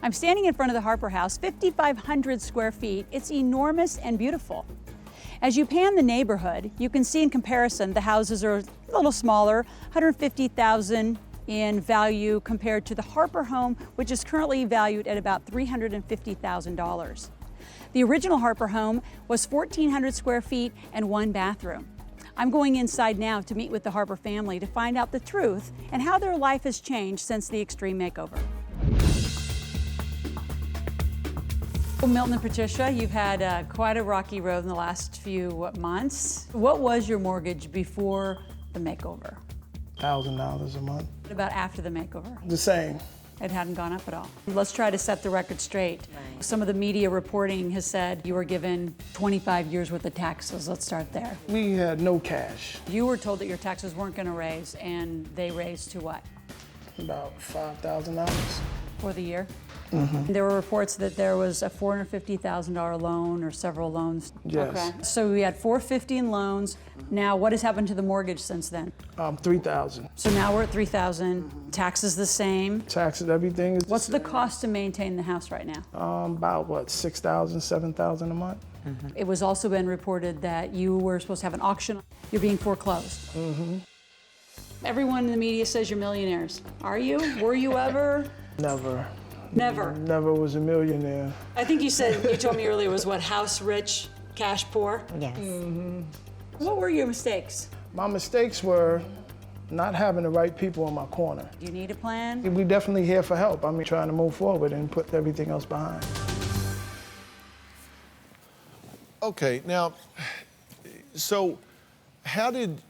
I'm standing in front of the Harper House, 5,500 square feet. It's enormous and beautiful. As you pan the neighborhood, you can see in comparison the houses are a little smaller, 150,000 in value compared to the Harper home, which is currently valued at about $350,000. The original Harper home was 1,400 square feet and 1 bathroom. I'm going inside now to meet with the Harper family to find out the truth and how their life has changed since the extreme makeover. Well, Milton and Patricia, you've had quite a rocky road in the last few months. What was your mortgage before the makeover? $1,000 a month. What about after the makeover? The same. It hadn't gone up at all. Let's try to set the record straight. Right. Some of the media reporting has said you were given 25 years worth of taxes. Let's start there. We had no cash. You were told that your taxes weren't going to raise, and they raised to what? About $5,000. For the year? Mm-hmm. There were reports that there was a $450,000 loan or several loans. Yes. Okay. So we had $450,000 in loans. Now, what has happened to the mortgage since then? $3,000. So now we're at $3,000. Taxes the same. Taxes, everything is. What's the cost to maintain the house right now? About what, $6,000, $7,000 a month. Mm-hmm. It was also been reported that you were supposed to have an auction. You're being foreclosed. Mm-hmm. Everyone in the media says you're millionaires. Are you? Were you ever? Never. Never. Never was a millionaire. I think you told me earlier was what, house rich, cash poor? Yes. Mm-hmm. What were your mistakes? My mistakes were not having the right people in my corner. Do you need a plan? We definitely here for help. I mean, trying to move forward and put everything else behind. Okay, now, so how did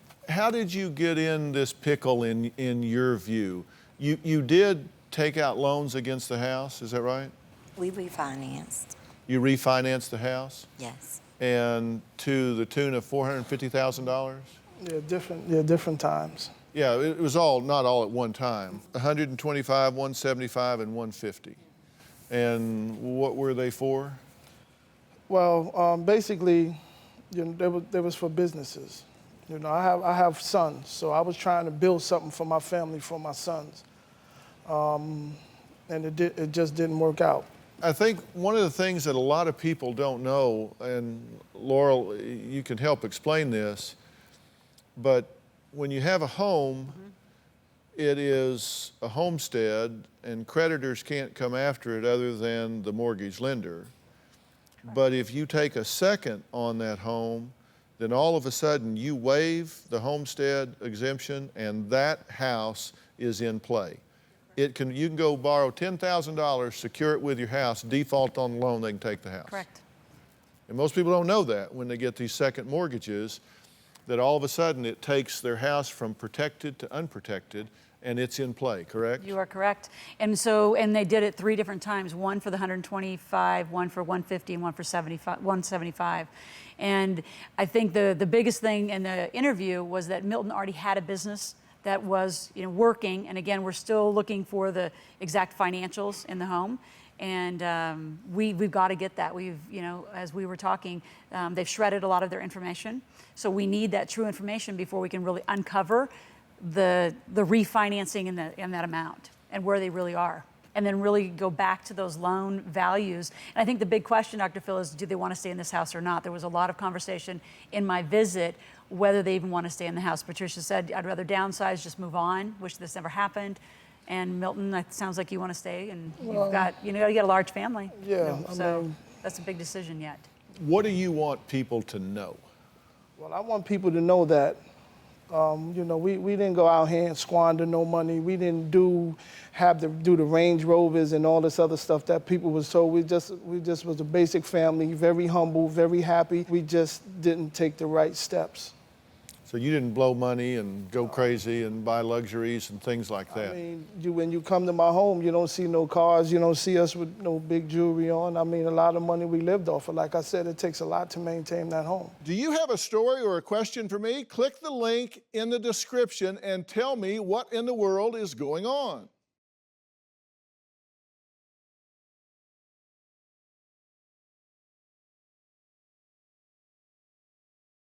you get in this pickle in your view? You did take out loans against the house, is that right? We refinanced. You refinanced the house? Yes. And to the tune of $450,000? Yeah, different times. Yeah, it was not all at one time. 125, 175, and 150. And what were they for? Well, basically, they was for businesses. You know, I have sons, so I was trying to build something for my family, for my sons. And it just didn't work out. I think one of the things that a lot of people don't know, and Laurel, you can help explain this, but when you have a home, it is a homestead, and creditors can't come after it other than the mortgage lender. But if you take a second on that home, then all of a sudden you waive the homestead exemption, and that house is in play. You can go borrow $10,000, secure it with your house, default on the loan, they can take the house. Correct. And most people don't know that when they get these second mortgages, that all of a sudden it takes their house from protected to unprotected, and it's in play, correct? You are correct. And they did it 3 different times, one for the 125, one for 150, and one for 175. And I think the biggest thing in the interview was that Milton already had a business that was working, and again, we're still looking for the exact financials in the home, and we've got to get that. As we were talking, they've shredded a lot of their information, so we need that true information before we can really uncover the refinancing in that amount and where they really are, and then really go back to those loan values. And I think the big question, Dr. Phil, is do they want to stay in this house or not? There was a lot of conversation in my visit whether they even want to stay in the house. Patricia said, I'd rather downsize, just move on, wish this never happened. And Milton, it sounds like you want to stay, and you've got a large family. Yeah, so that's a big decision yet. What do you want people to know? Well, I want people to know that, we didn't go out here and squander no money. We didn't do the Range Rovers and all this other stuff that people was told. We just was a basic family, very humble, very happy. We just didn't take the right steps. So you didn't blow money and go crazy and buy luxuries and things like that? I mean, when you come to my home, you don't see no cars, you don't see us with no big jewelry on. I mean, a lot of money we lived off of. Like I said, it takes a lot to maintain that home. Do you have a story or a question for me? Click the link in the description and tell me what in the world is going on.